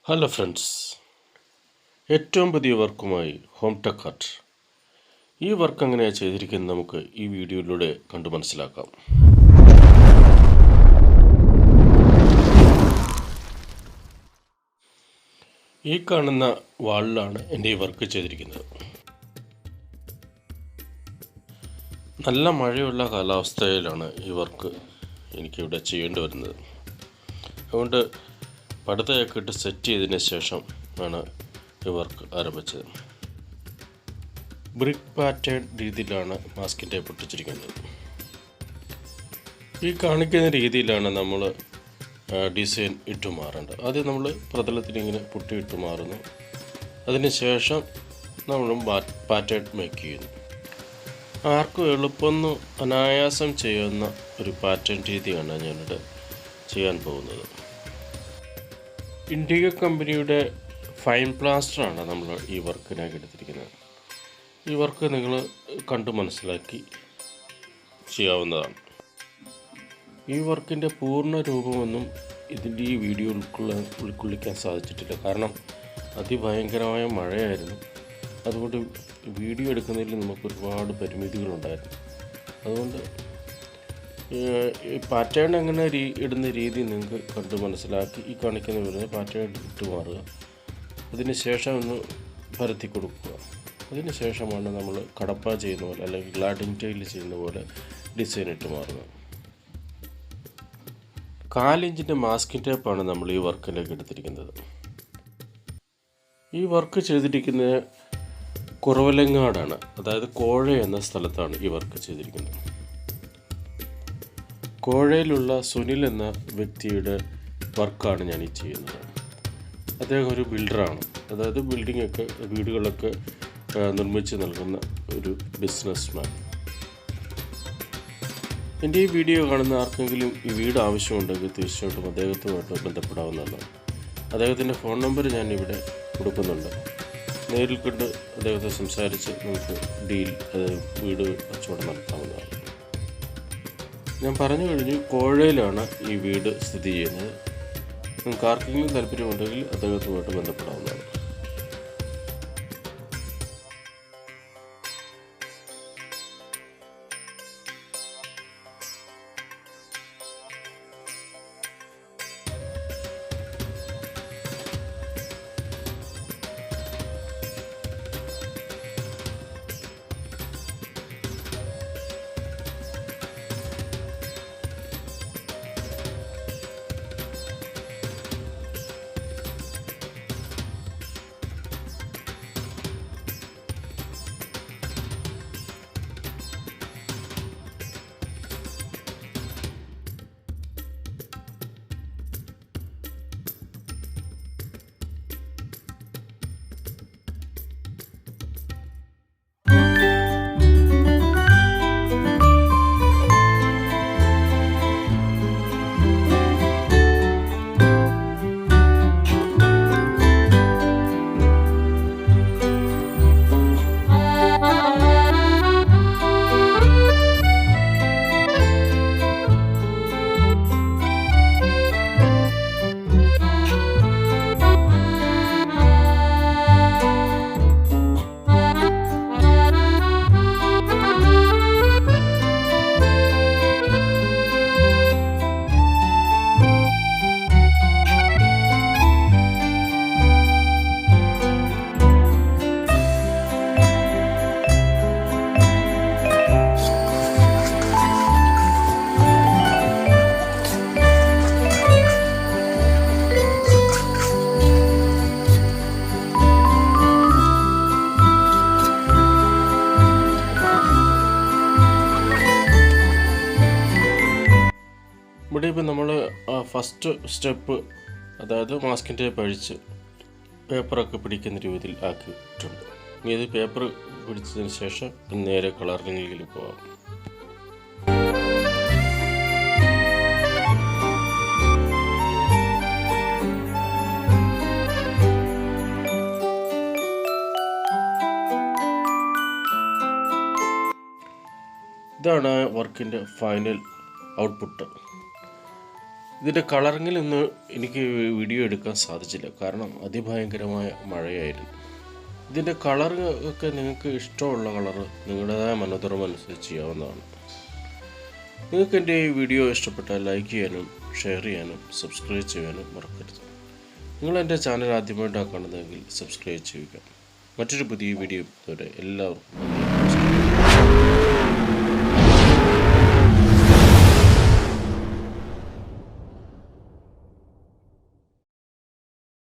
Hello friends, ഏറ്റവും പുതിയ വർക്കുമായി home tech art. ഈ വർക്ക് എങ്ങനെയാണ് ചെയ്തിരിക്കുന്നത് നമുക്ക് ഈ വീഡിയോയിലൂടെ കണ്ടു മനസ്സിലാക്കാം. ഈ കാണുന്ന വാളിലാണ് എൻ്റെ ഈ വർക്ക് ചെയ്തിരിക്കുന്നത്. നല്ല മഴയുള്ള കാലാവസ്ഥയിലാണ് ഈ വർക്ക് എനിക്കിവിടെ ചെയ്യേണ്ടി വരുന്നത്. അതുകൊണ്ട് പടുതയൊക്കെ ഇട്ട് സെറ്റ് ചെയ്തതിന് ശേഷം ആണ് ഈ വർക്ക് ആരംഭിച്ചത്. ബ്രിക്ക് പാറ്റേൺ രീതിയിലാണ് മാസ്കിൻ ടേപ്പ് ഒട്ടിച്ചിരിക്കുന്നത്. ഈ കാണിക്കുന്ന രീതിയിലാണ് നമ്മൾ ഡിസൈൻ ഇട്ട് മാറേണ്ടത്. ആദ്യം നമ്മൾ പ്രതലത്തിൽ ഇങ്ങനെ പൊട്ടിയിട്ട് മാറുന്നു. അതിനുശേഷം നമ്മളും പാറ്റേൺ മേക്ക് ചെയ്യുന്നു. ആർക്കും എളുപ്പമൊന്നും അനായാസം ചെയ്യുന്ന ഒരു പാറ്റേൺ രീതിയാണ് ഞാനിവിടെ ചെയ്യാൻ പോകുന്നത്. ഇൻഡിഗോ കമ്പനിയുടെ ഫൈൻ പ്ലാസ്റ്ററാണ് നമ്മൾ ഈ വർക്കിനായി എടുത്തിരിക്കുന്നത്. ഈ വർക്ക് നിങ്ങൾ കണ്ടു മനസ്സിലാക്കി ചെയ്യാവുന്നതാണ്. ഈ വർക്കിൻ്റെ പൂർണ്ണ രൂപമൊന്നും ഇതിൻ്റെ ഈ വീഡിയോ ഉൾക്കൊള്ളിക്കാൻ സാധിച്ചിട്ടില്ല. കാരണം അതിഭയങ്കരമായ മഴയായിരുന്നു. അതുകൊണ്ട് വീഡിയോ എടുക്കുന്നതിൽ നമുക്ക് ഒരുപാട് പരിമിതികളുണ്ടായിരുന്നു. അതുകൊണ്ട് ഈ പാറ്റേൺ എങ്ങനെ ഇടുന്ന രീതി നിങ്ങൾക്ക് കണ്ടു മനസ്സിലാക്കി ഈ കാണിക്കുന്ന വരുന്നത് പാറ്റേൺ ഇട്ട് മാറുക. അതിന് ശേഷം ഒന്ന് പരത്തി കൊടുക്കുക. അതിന് ശേഷമാണ് നമ്മൾ കടപ്പ ചെയ്യുന്ന പോലെ അല്ലെങ്കിൽ ഗ്ലാഡിംഗ് ടൈൽ ചെയ്യുന്ന പോലെ ഡിസൈൻ ഇട്ട് മാറുക. 4 ഇഞ്ചിൻ്റെ മാസ്കിൻ ടേപ്പാണ് നമ്മൾ ഈ വർക്കിലേക്ക് എടുത്തിരിക്കുന്നത്. ഈ വർക്ക് ചെയ്തിരിക്കുന്നത് കുറവലങ്ങാടാണ്, അതായത് കോഴ എന്ന സ്ഥലത്താണ് ഈ വർക്ക് ചെയ്തിരിക്കുന്നത്. കോഴയിലുള്ള സുനിൽ എന്ന വ്യക്തിയുടെ വർക്കാണ് ഞാൻ ഈ ചെയ്യുന്നത്. അദ്ദേഹം ഒരു ബിൽഡറാണ്, അതായത് വീടുകളൊക്കെ നിർമ്മിച്ച് നൽകുന്ന ഒരു ബിസിനസ്മാൻ. എൻ്റെ ഈ വീഡിയോ കാണുന്ന ആർക്കെങ്കിലും ഈ വീട് ആവശ്യമുണ്ടെങ്കിൽ തീർച്ചയായിട്ടും അദ്ദേഹത്തുമായിട്ട് ബന്ധപ്പെടാവുന്നതാണ്. അദ്ദേഹത്തിൻ്റെ ഫോൺ നമ്പർ ഞാൻ ഇവിടെ കൊടുക്കുന്നുണ്ട്. നേരിൽ കണ്ട് അദ്ദേഹത്തെ സംസാരിച്ച് നമുക്ക് വീട് കച്ചവടം നടത്താവുന്നതാണ്. ഞാൻ പറഞ്ഞു കഴിഞ്ഞു, കോഴയിലാണ് ഈ വീട് സ്ഥിതി ചെയ്യുന്നത്. നിങ്ങൾക്ക് ആർക്കെങ്കിലും താല്പര്യമുണ്ടെങ്കിൽ അദ്ദേഹത്തുമായിട്ട് ബന്ധപ്പെടാവുന്നതാണ്. ഇവിടെ ഇപ്പോൾ നമ്മൾ ഫസ്റ്റ് സ്റ്റെപ്പ്, അതായത് മാസ്കിൻ ടേപ്പ് അഴിച്ച് പേപ്പറൊക്കെ പിടിക്കുന്ന രീതിയിൽ ആക്കിയിട്ടുണ്ട്. ഇനി ഇത് പേപ്പർ പിടിച്ചതിന് ശേഷം നേരെ കളറിങ്ങിൽ പോകാം. ഇതാണ് വർക്കിൻ്റെ ഫൈനൽ ഔട്ട്പുട്ട്. ഇതിൻ്റെ കളറിങ്ങിലൊന്നും എനിക്ക് വീഡിയോ എടുക്കാൻ സാധിച്ചില്ല, കാരണം അതിഭയങ്കരമായ മഴയായിരുന്നു. ഇതിൻ്റെ കളർ ഒക്കെ നിങ്ങൾക്ക് ഇഷ്ടമുള്ള കളർ നിങ്ങളുടേതായ മനോധർമ്മം അനുസരിച്ച് ചെയ്യാവുന്നതാണ്. നിങ്ങൾക്ക് എൻ്റെ ഈ വീഡിയോ ഇഷ്ടപ്പെട്ടാൽ ലൈക്ക് ചെയ്യാനും ഷെയർ ചെയ്യാനും സബ്സ്ക്രൈബ് ചെയ്യാനും മറക്കരുത്. നിങ്ങൾ എൻ്റെ ചാനൽ ആദ്യമായിട്ടാണ് കാണുന്നതെങ്കിൽ സബ്സ്ക്രൈബ് ചെയ്യുക. മറ്റൊരു പുതിയ വീഡിയോ വരെ എല്ലാവർക്കും